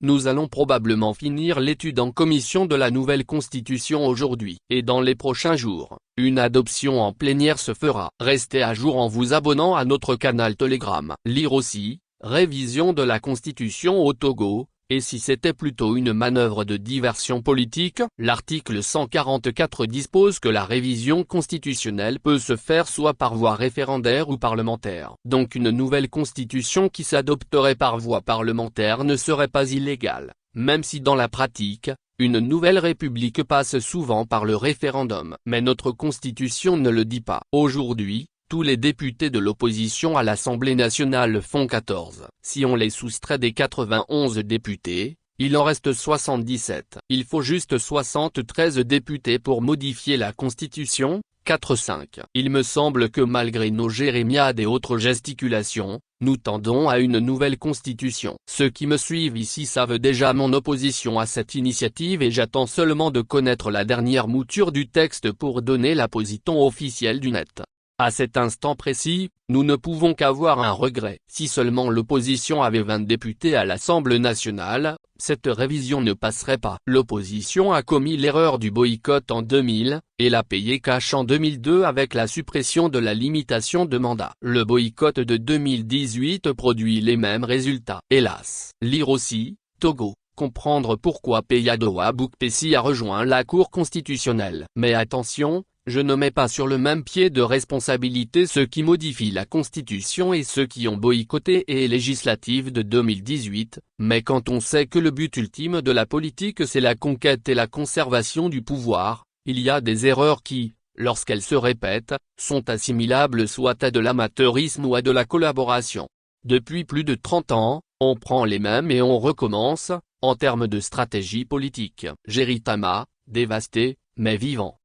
Nous allons probablement finir l'étude en commission de la nouvelle constitution aujourd'hui. Et dans les prochains jours, une adoption en plénière se fera. Restez à jour en vous abonnant à notre canal Telegram. Lire aussi, révision de la constitution au Togo. Et si c'était plutôt une manœuvre de diversion politique, l'article 144 dispose que la révision constitutionnelle peut se faire soit par voie référendaire ou parlementaire. Donc une nouvelle constitution qui s'adopterait par voie parlementaire ne serait pas illégale, même si dans la pratique, une nouvelle république passe souvent par le référendum. Mais notre constitution ne le dit pas. Aujourd'hui, tous les députés de l'opposition à l'Assemblée nationale font 14. Si on les soustrait des 91 députés, il en reste 77. Il faut juste 73 députés pour modifier la Constitution, 4-5. Il me semble que malgré nos jérémiades et autres gesticulations, nous tendons à une nouvelle constitution. Ceux qui me suivent ici savent déjà mon opposition à cette initiative et j'attends seulement de connaître la dernière mouture du texte pour donner la position officielle du net. À cet instant précis, nous ne pouvons qu'avoir un regret. Si seulement l'opposition avait 20 députés à l'Assemblée nationale, cette révision ne passerait pas. L'opposition a commis l'erreur du boycott en 2000, et l'a payé cash en 2002 avec la suppression de la limitation de mandat. Le boycott de 2018 produit les mêmes résultats. Hélas. Lire aussi, Togo. Comprendre pourquoi Peyadoa Boukpessi a rejoint la Cour constitutionnelle. Mais attention, je ne mets pas sur le même pied de responsabilité ceux qui modifient la Constitution et ceux qui ont boycotté les législatives de 2018, mais quand on sait que le but ultime de la politique c'est la conquête et la conservation du pouvoir, il y a des erreurs qui, lorsqu'elles se répètent, sont assimilables soit à de l'amateurisme ou à de la collaboration. Depuis plus de 30 ans, on prend les mêmes et on recommence, en termes de stratégie politique. Géritama, dévasté, mais vivant.